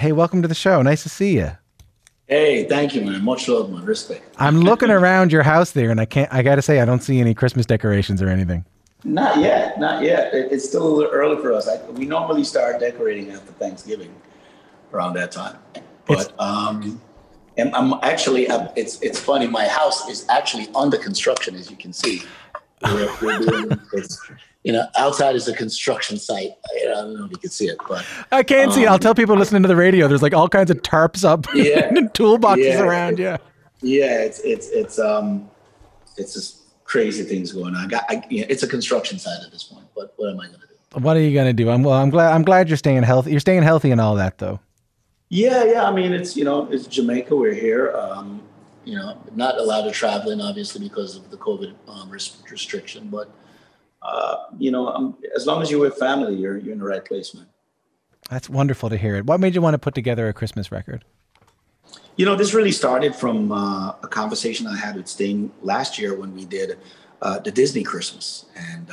Hey, welcome to the show. Nice to see you. Hey, thank you, man. Much love, man. Respect. I'm looking around your house there, and I got to say, I don't see any Christmas decorations or anything. Not yet. It's still a little early for us. We normally start decorating after Thanksgiving, around that time. But and I'm actually, it's funny. My house is actually under construction, as you can see. We're doing, outside is a construction site. I don't know if you can see it, but I can't see it. I'll tell people listening to the radio. There's like all kinds of tarps up, and toolboxes around. It's just crazy things going on. It's a construction site at this point. But what am I going to do? What are you going to do? I'm glad you're staying healthy. You're staying healthy and all that, though. Yeah. I mean, it's Jamaica. We're here. Not allowed to travel in, obviously, because of the COVID restriction. But as long as you're with family, you're in the right place, man. That's wonderful to hear it. What made you want to put together a Christmas record? This really started from a conversation I had with Sting last year when we did the Disney Christmas. And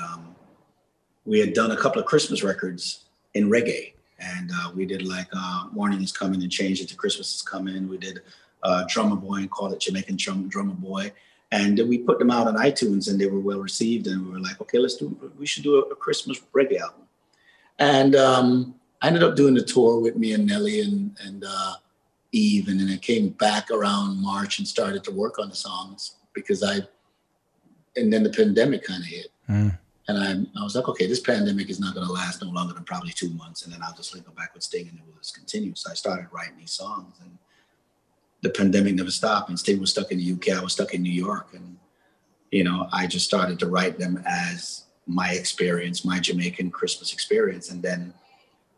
we had done a couple of Christmas records in reggae. And we did like Morning is Coming and changed it to Christmas is Coming. We did Drummer Boy and called it Jamaican Drummer Boy. And we put them out on iTunes and they were well received. And we were like, okay, we should do a Christmas reggae album. And I ended up doing the tour with me and Nelly and Eve. And then I came back around March and started to work on the songs and then the pandemic kind of hit. And I was like, okay, this pandemic is not going to last no longer than probably 2 months. And then I'll just go back with Sting and it will just continue. So I started writing these songs and the pandemic never stopped. And Sting was stuck in the UK. I was stuck in New York. And, I just started to write them as my experience, my Jamaican Christmas experience. And then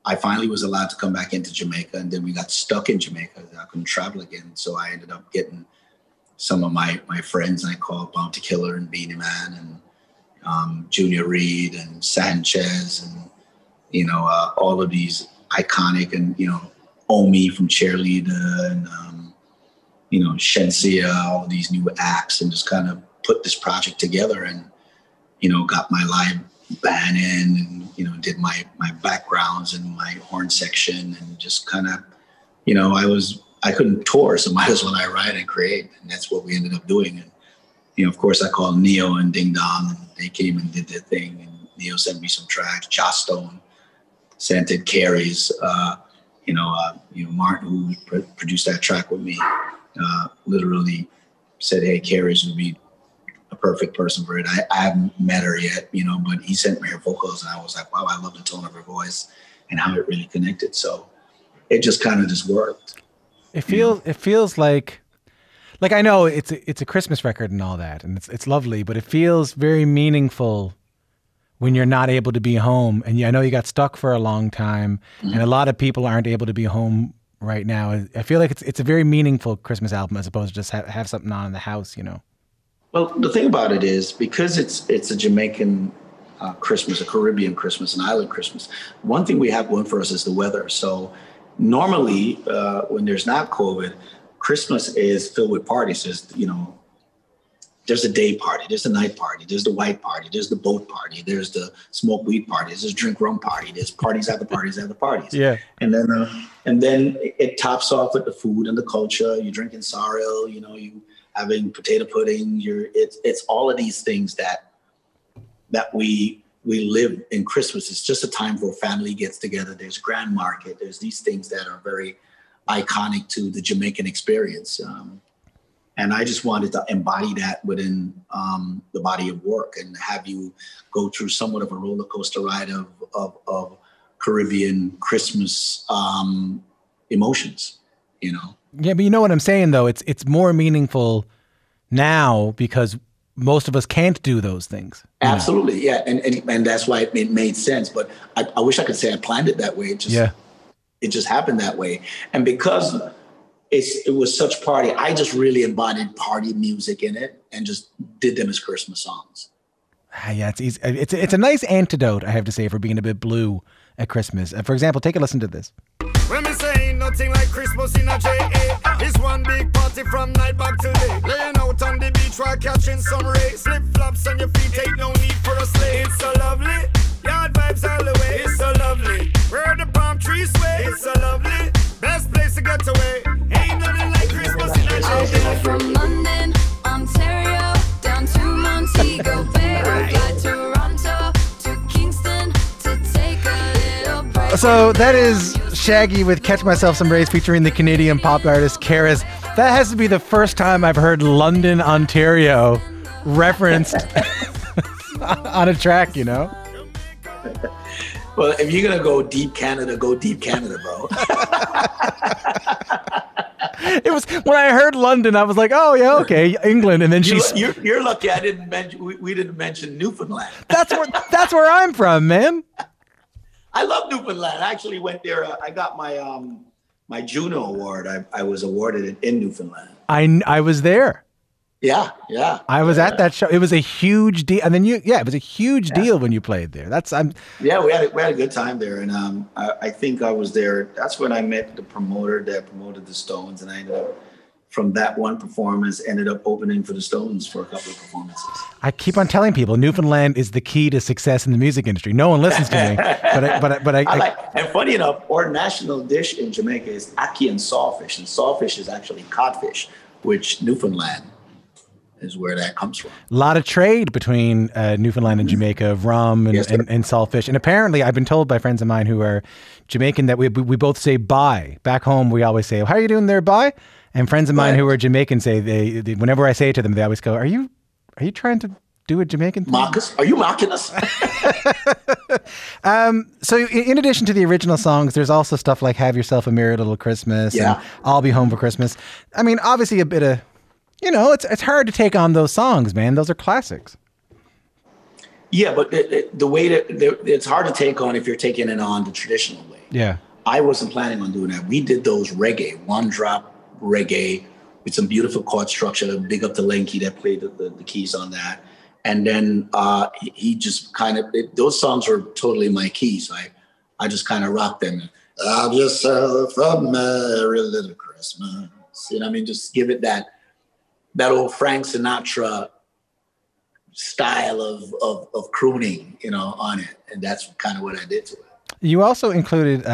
I finally was allowed to come back into Jamaica. And then we got stuck in Jamaica. I couldn't travel again. So I ended up getting some of my friends. I called Bounty Killer and Beanie Man and Junior Reid and Sanchez and, all of these iconic and, Omi from Cheerleader and, Shensia, all of these new acts and just kind of put this project together and, got my live band in and, did my backgrounds and my horn section and just kind of, I couldn't tour, so might as well I write and create. And that's what we ended up doing. And, of course I called Neo and Ding Dong and they came and did their thing. And Neo sent me some tracks, Joss Stone sent it, Carey's, Martin, who produced that track with me, literally said, hey, Carey's would be a perfect person for it. I haven't met her yet, but he sent me her vocals and I was like, wow, I love the tone of her voice and how it really connected. So it just kind of just worked. It feels like I know it's a Christmas record and all that, and it's lovely, but it feels very meaningful when you're not able to be home. And I know you got stuck for a long time, and a lot of people aren't able to be home right now. I feel like it's a very meaningful Christmas album as opposed to just have something on in the house, Well, the thing about it is because it's a Jamaican Christmas, a Caribbean Christmas, an island Christmas. One thing we have going for us is the weather. So normally when there's not COVID, Christmas is filled with parties. There's a day party, there's a night party, there's the white party, there's the boat party, there's the smoke weed party, there's a drink rum party, there's parties after parties after parties. Yeah. And then it tops off with the food and the culture. You're drinking sorrel, you having potato pudding. It's all of these things that we live in Christmas. It's just a time where family gets together. There's grand market. There's these things that are very iconic to the Jamaican experience. And I just wanted to embody that within the body of work and have you go through somewhat of a roller coaster ride of Caribbean Christmas emotions, Yeah, but you know what I'm saying, though? It's more meaningful now because most of us can't do those things. Absolutely, yeah. And that's why it made sense. But I wish I could say I planned it that way. It just happened that way. And because it was such party, I just really embodied party music in it and just did them as Christmas songs. Yeah, it's easy. It's a nice antidote, I have to say, for being a bit blue at Christmas. For example, take a listen to this. When me say nothing like Christmas in a J.A. It's one big party from night back to day. Laying out on the beach while catching some rays. Flip-flops on your feet, ain't no need for a sleigh. It's so lovely, yard vibes all the way. It's so lovely, where the palm trees sway. It's so lovely, best So that is Shaggy with Catch Myself Some Rays featuring the Canadian pop artist Karis. That has to be the first time I've heard London, Ontario referenced on a track, you know? Well, if you're going to go deep Canada, bro. It was when I heard London, I was like, "Oh yeah, okay, England." And then you're lucky I didn't mention we didn't mention Newfoundland. That's where I'm from, man. I love Newfoundland. I actually went there. I got my my Juno Award. I was awarded it in Newfoundland. I was there. Yeah. I was at that show. It was a huge deal. And then it was a huge deal when you played there. We had a good time there. And I think I was there. That's when I met the promoter that promoted the Stones. And I ended up, from that one performance, ended up opening for the Stones for a couple of performances. I keep on telling people Newfoundland is the key to success in the music industry. No one listens to me, but I like. And funny enough, our national dish in Jamaica is ackee and sawfish, and sawfish is actually codfish, which Newfoundland is where that comes from. A lot of trade between Newfoundland and Jamaica of rum and saltfish. And apparently I've been told by friends of mine who are Jamaican that we both say bye. Back home, we always say, how are you doing there, bye? And friends of mine who are Jamaican say, they whenever I say it to them, they always go, are you trying to do a Jamaican thing? Mock us? Are you mocking us? So in addition to the original songs, there's also stuff like Have Yourself a Merry Little Christmas and I'll Be Home for Christmas. I mean, obviously a bit of, it's hard to take on those songs, man. Those are classics. Yeah, but the way that it's hard to take on if you're taking it on the traditional way. Yeah. I wasn't planning on doing that. We did those reggae, one drop reggae with some beautiful chord structure. Big up to Lenky that played the keys on that. And then he just kind of, those songs were totally my keys. I just kind of rocked them. Have yourself a merry little Christmas. Just give it that old Frank Sinatra style of crooning, on it. And that's kind of what I did to it. You also included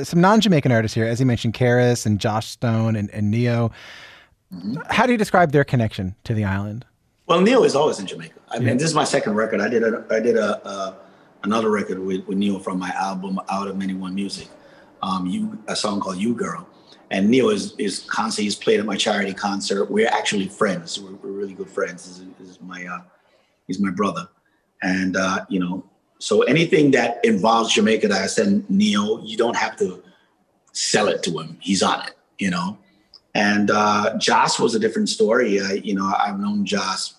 some non-Jamaican artists here, as you mentioned, Karis and Josh Stone and Neo. Mm-hmm. How do you describe their connection to the island? Well, Neo is always in Jamaica. I mean, this is my second record. I did another record with Neo from my album Out of Many One Music, a song called You Girl. And Neo is constantly, he's played at my charity concert. We're actually friends. We're really good friends. He's my brother. And, so anything that involves Jamaica that I send Neo, you don't have to sell it to him. He's on it, And Joss was a different story. I've known Joss.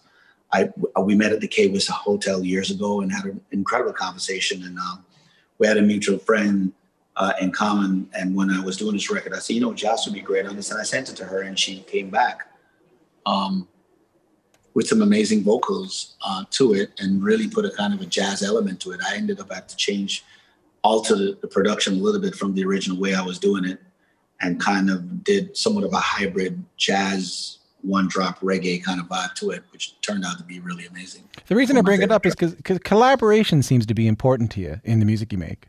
We met at the K-Wist Hotel years ago and had an incredible conversation. And we had a mutual friend in common. And when I was doing this record, I said, Joss would be great on this. And I sent it to her and she came back with some amazing vocals to it and really put a kind of a jazz element to it. I ended up having to alter the production a little bit from the original way I was doing it and kind of did somewhat of a hybrid jazz, one-drop reggae kind of vibe to it, which turned out to be really amazing. The reason I bring it up is because collaboration seems to be important to you in the music you make.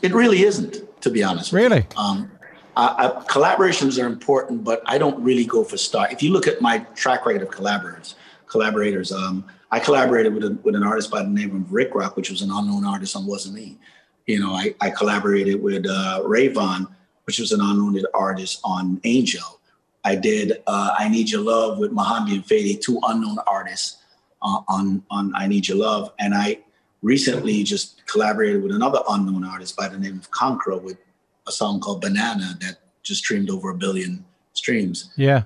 It really isn't, to be honest. Really? Collaborations are important, but I don't really go for star. If you look at my track record of collaborators, I collaborated with an artist by the name of Rick Rock, which was an unknown artist on Wasn't Me. I collaborated with Ray Vaughan, which was an unknown artist on Angel. I did I Need Your Love with Mohammed and Fady, two unknown artists on I Need Your Love. And I recently just collaborated with another unknown artist by the name of Conqueror with a song called Banana that just streamed over 1 billion streams. Yeah.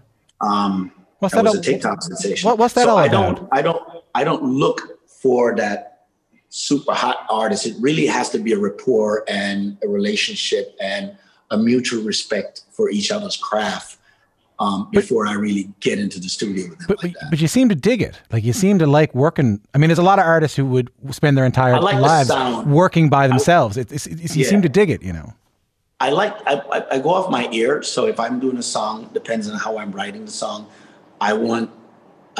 What's that? Was a TikTok sensation. What's that all about? I don't look for that super hot artist. It really has to be a rapport and a relationship and a mutual respect for each other's craft before I really get into the studio with them But you seem to dig it. Like you seem to like working. I mean, there's a lot of artists who would spend their entire lives working by themselves. You seem to dig it, I go off my ear. So if I'm doing a song, depends on how I'm writing the song. I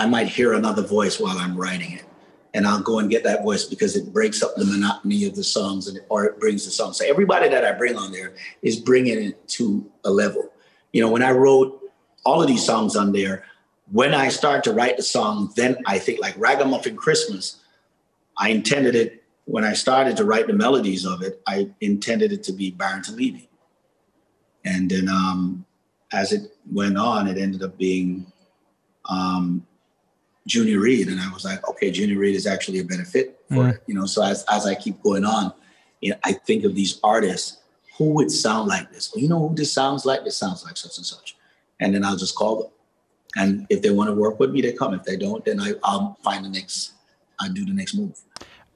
might hear another voice while I'm writing it. And I'll go and get that voice because it breaks up the monotony of the songs or it brings the song. So everybody that I bring on there is bringing it to a level. When I wrote all of these songs on there, when I start to write the song, then I think like Ragamuffin Christmas, I intended it when I started to write the melodies of it, I intended it to be Barrington Levy. And then as it went on, it ended up being Junior Reid. And I was like, okay, Junior Reid is actually a better fit for it. You know, so as I keep going on, you know, I think of these artists, who would sound like this? Well, you know who this sounds like? This sounds like such and such. And then I'll just call them. And if they want to work with me, they come. If they don't, then I'll find I'll do the next move.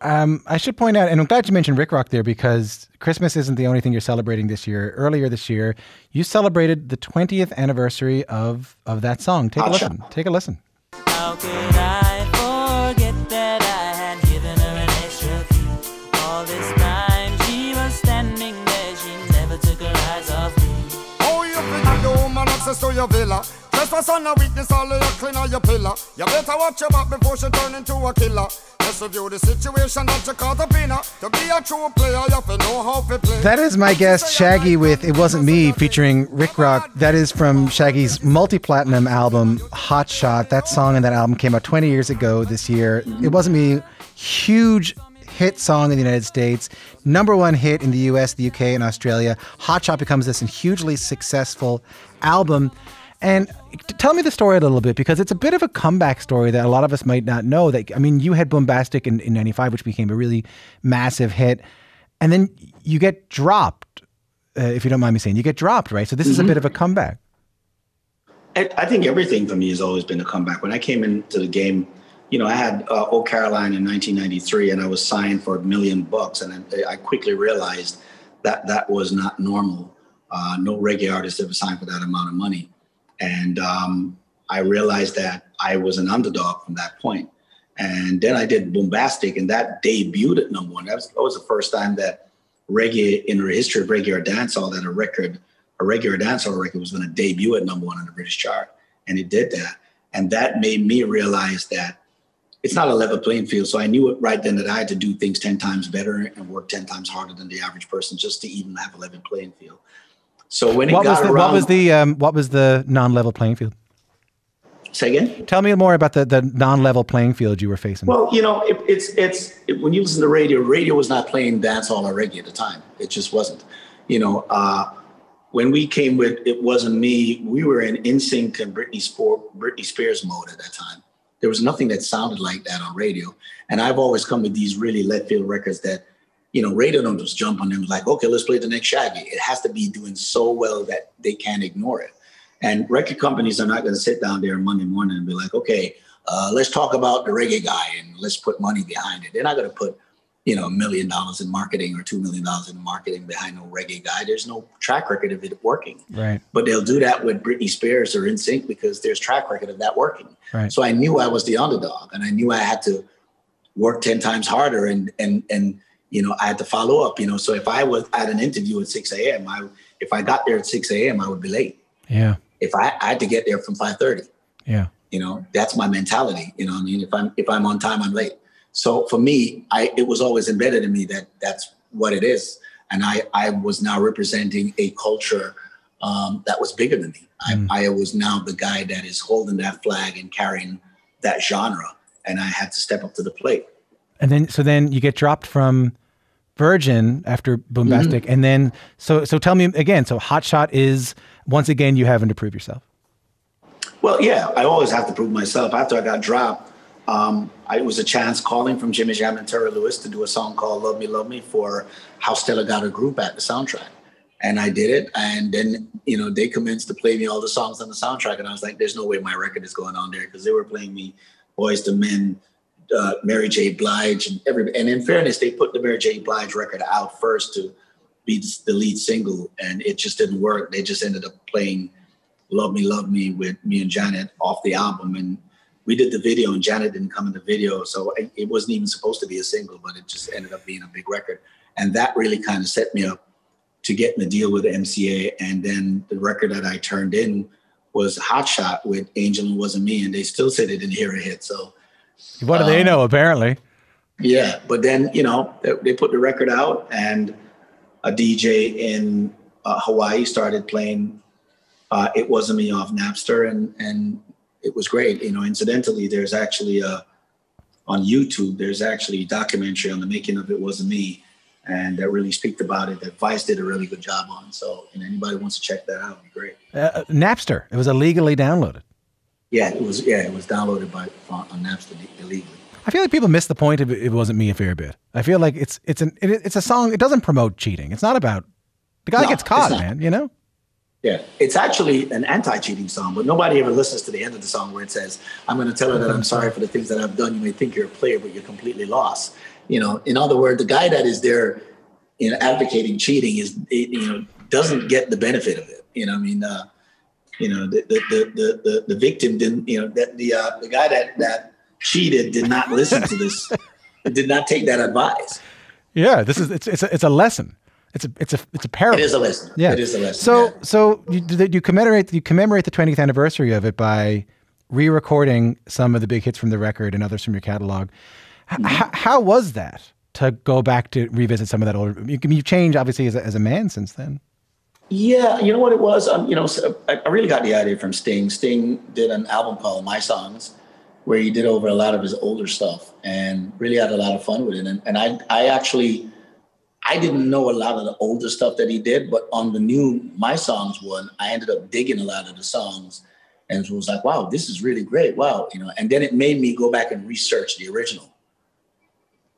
I should point out, and I'm glad you mentioned Rick Rock there, because Christmas isn't the only thing you're celebrating this year. Earlier this year, you celebrated the 20th anniversary of that song. Take a listen. Take a listen. How could I forget that I had given her an extra key? All this time she was standing there, she never took her eyes off me. Oh, you think the woman access to your villa? Trespass on a weakness, all of your clean on your pillar. You better watch your back before she turn into a killer. Just review the situation that you caught up in. To be a true player, you have to know how to play. That is my guest, Shaggy, with It Wasn't Me, featuring Rick Rock. That is from Shaggy's multi-platinum album, Hot Shot. That song and that album came out 20 years ago this year. It Wasn't Me, huge hit song in the United States, #1 hit in the US, the UK, and Australia. Hot Shot becomes this hugely successful album. And tell me the story a little bit, because it's a bit of a comeback story that a lot of us might not know. That, I mean, you had Boombastic in 95, which became a really massive hit. And then you get dropped, if you don't mind me saying. You get dropped, right? So this is a bit of a comeback. I think everything for me has always been a comeback. When I came into the game, you know, I had Oh Caroline in 1993, and I was signed for $1 million. And I quickly realized that that was not normal. No reggae artist ever signed for that amount of money. And I realized that I was an underdog from that point. And then I did Boombastic, and that debuted at #1. That was the first time that reggae, in the history of reggae or dancehall, that a reggae or dancehall record was going to debut at #1 on the British chart. And it did that. And that made me realize that it's not a level playing field. So I knew it right then that I had to do things 10 times better and work 10 times harder than the average person just to even have a level playing field. So when what was the non-level playing field? Say again? Tell me more about the non-level playing field you were facing. Well, you know, it's when you listen to radio was not playing dancehall or reggae at the time. It just wasn't. You know, when we came with It Wasn't Me, we were in NSYNC and Britney Spears mode at that time. There was nothing that sounded like that on radio. And I've always come with these really left field records that, you know, radio don't just jump on them like, okay, let's play the next Shaggy. It has to be doing so well that they can't ignore it. And record companies are not going to sit down there Monday morning and be like, okay, let's talk about the reggae guy and let's put money behind it. They're not going to put, you know, $1 million in marketing or $2 million in marketing behind no reggae guy. There's no track record of it working. Right. But they'll do that with Britney Spears or NSYNC because there's track record of that working. Right. So I knew I was the underdog, and I knew I had to work 10 times harder and you know, I had to follow up, you know. So if I was at an interview at 6 a.m., if I got there at 6 a.m., I would be late. Yeah. If I had to get there from 5:30. Yeah. You know, that's my mentality. You know what I mean? If I'm on time, I'm late. So for me, it was always embedded in me that that's what it is. And I was now representing a culture that was bigger than me. I was now the guy that is holding that flag and carrying that genre. And I had to step up to the plate. And then you get dropped from Virgin after Boombastic. And then, so tell me again, so Hot Shot is, once again, you having to prove yourself. Well, yeah, I always have to prove myself. After I got dropped, it was a chance calling from Jimmy Jam and Terry Lewis to do a song called Love Me for How Stella Got Her Group at the soundtrack. And I did it. And then, you know, they commenced to play me all the songs on the soundtrack. And I was like, there's no way my record is going on there, because they were playing me Boyz II Men, Mary J. Blige, and in fairness, they put the Mary J. Blige record out first to be the lead single, and it just didn't work. They just ended up playing Love Me with me and Janet off the album, and we did the video, and Janet didn't come in the video, so it wasn't even supposed to be a single, but it just ended up being a big record. And that really kind of set me up to get in the deal with the MCA. And then the record that I turned in was Hot Shot with Angel and Wasn't Me, and they still say they didn't hear a hit, so what do they know, apparently? Yeah, but then, you know, they put the record out, and a DJ in Hawaii started playing It Wasn't Me off Napster, and it was great. You know, incidentally, there's actually a on YouTube, there's actually a documentary on the making of It Wasn't Me, and that really speaks about it, that Vice did a really good job on. So, and anybody wants to check that out, it'd be great. Napster. It was illegally downloaded. Yeah, it was downloaded on Napster illegally. I feel like people miss the point of It Wasn't Me a fair bit. I feel like it's a song. It doesn't promote cheating. It's not about the guy gets caught, man. You know. Yeah, it's actually an anti-cheating song, but nobody ever listens to the end of the song where it says, "I'm going to tell her that I'm sorry for the things that I've done. You may think you're a player, but you're completely lost." You know, in other words, the guy that is there, advocating cheating doesn't get the benefit of it. You know, I mean, the victim didn't. The guy that cheated did not listen to this, did not take that advice. Yeah, it's a lesson. It's a parable. It is a lesson. Yeah, it is a lesson. So you commemorate the 20th anniversary of it by re-recording some of the big hits from the record and others from your catalog. How was that to go back to revisit some of that older? You've changed obviously as a man since then. Yeah, you know what it was. I really got the idea from Sting. Sting did an album called My Songs, where he did over a lot of his older stuff and really had a lot of fun with it. And I didn't know a lot of the older stuff that he did, but on the new My Songs one, I ended up digging a lot of the songs and it was like, wow, this is really great. Wow. And then it made me go back and research the original,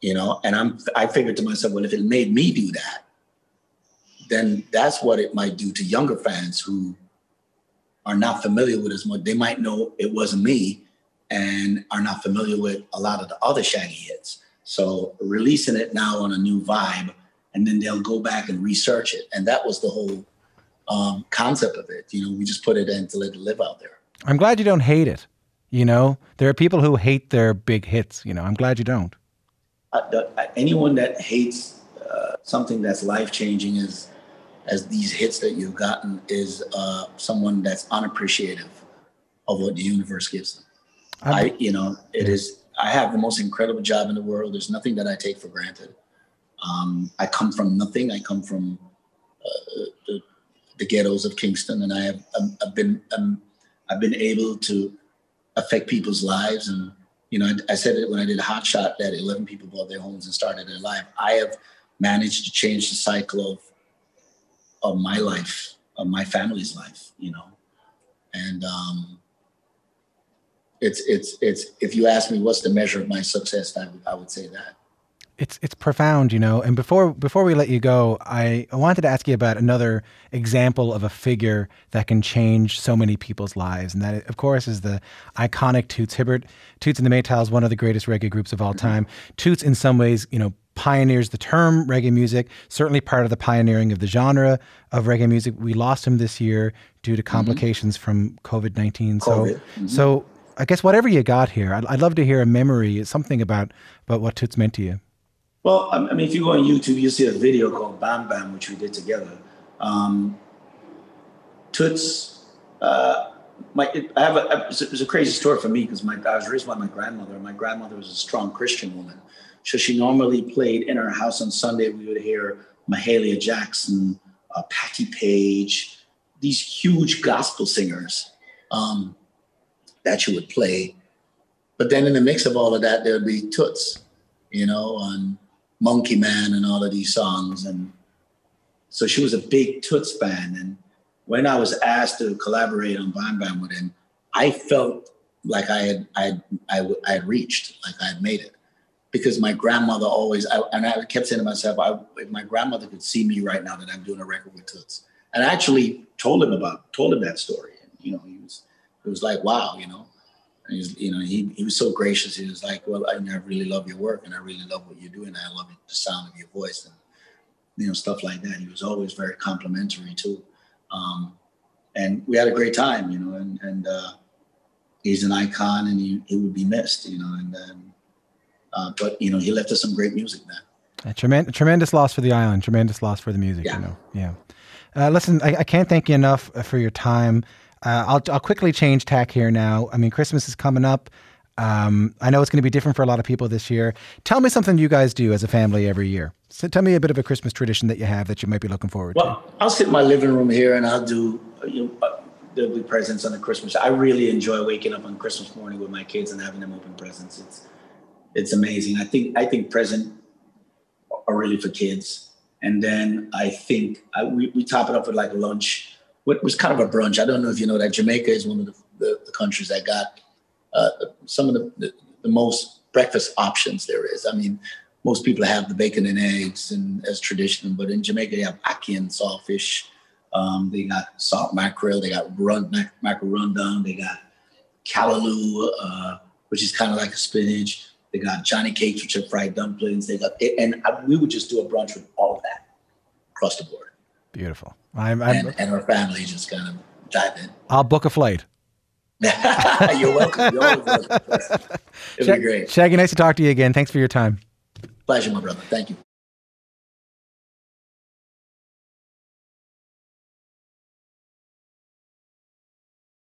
and I figured to myself, well, if it made me do that, then that's what it might do to younger fans who are not familiar with as much. They might know It Wasn't Me and are not familiar with a lot of the other Shaggy hits. So releasing it now on a new vibe, and then they'll go back and research it. And that was the whole concept of it. We just put it in to let it live out there. I'm glad you don't hate it. There are people who hate their big hits. I'm glad you don't. Anyone that hates something that's life-changing as these hits that you've gotten is someone that's unappreciative of what the universe gives them. I have the most incredible job in the world. There's nothing that I take for granted. I come from nothing. I come from the ghettos of Kingston, and I've been able to affect people's lives. And I said it when I did Hot Shot that 11 people bought their homes and started their life. I have managed to change the cycle of my life, of my family's life. And it's if you ask me what's the measure of my success, I would say that. It's profound, and before we let you go, I wanted to ask you about another example of a figure that can change so many people's lives, and that, of course, is the iconic Toots Hibbert. Toots and the Maytals, one of the greatest reggae groups of all time. Toots, in some ways, pioneers the term reggae music, certainly part of the pioneering of the genre of reggae music. We lost him this year due to complications from COVID-19. So I guess whatever you got here, I'd love to hear a memory, something about what Toots meant to you. Well, I mean, if you go on YouTube, you'll see a video called Bam Bam, which we did together. Toots, it's a crazy story for me because I was raised by my grandmother. My grandmother was a strong Christian woman. So she normally played in her house on Sunday. We would hear Mahalia Jackson, Patti Page, these huge gospel singers that she would play. But then in the mix of all of that, there'd be Toots, on Monkey Man and all of these songs. And so she was a big Toots fan. And when I was asked to collaborate on Bam Bam with him, I felt like I had reached, like I had made it. Because my grandmother I kept saying to myself, if my grandmother could see me right now that I'm doing a record with Toots. And I actually told him that story. And, he was like, wow, And he was so gracious. He was like, well, I really love your work and I really love what you're doing. I love the sound of your voice and, stuff like that. He was always very complimentary too. And we had a great time, and he's an icon and he would be missed, but he left us some great music, man. A tremendous loss for the island, tremendous loss for the music, Yeah. Listen, I can't thank you enough for your time. I'll quickly change tack here now. I mean, Christmas is coming up. I know it's going to be different for a lot of people this year. Tell me something you guys do as a family every year. So tell me a bit of a Christmas tradition that you have that you might be looking forward to. Well, I'll sit in my living room here and I'll do there'll be presents on the Christmas. I really enjoy waking up on Christmas morning with my kids and having them open presents. It's amazing. I think present are really for kids. And then I think we top it up with like a lunch. What was kind of a brunch. I don't know if you know that Jamaica is one of the countries that got some of the most breakfast options there is. I mean, most people have the bacon and eggs and as traditional, but in Jamaica they have ackee and saltfish. They got salt mackerel. They got mackerel rundown. They got callaloo, which is kind of like a spinach. They got Johnny cakes, which are fried dumplings. They got and we would just do a brunch with all of that across the board. Beautiful. And our family just kind of dive in. I'll book a flight. You're welcome. You're always welcome. It'll be great. Shaggy, nice to talk to you again. Thanks for your time. Pleasure, my brother. Thank you.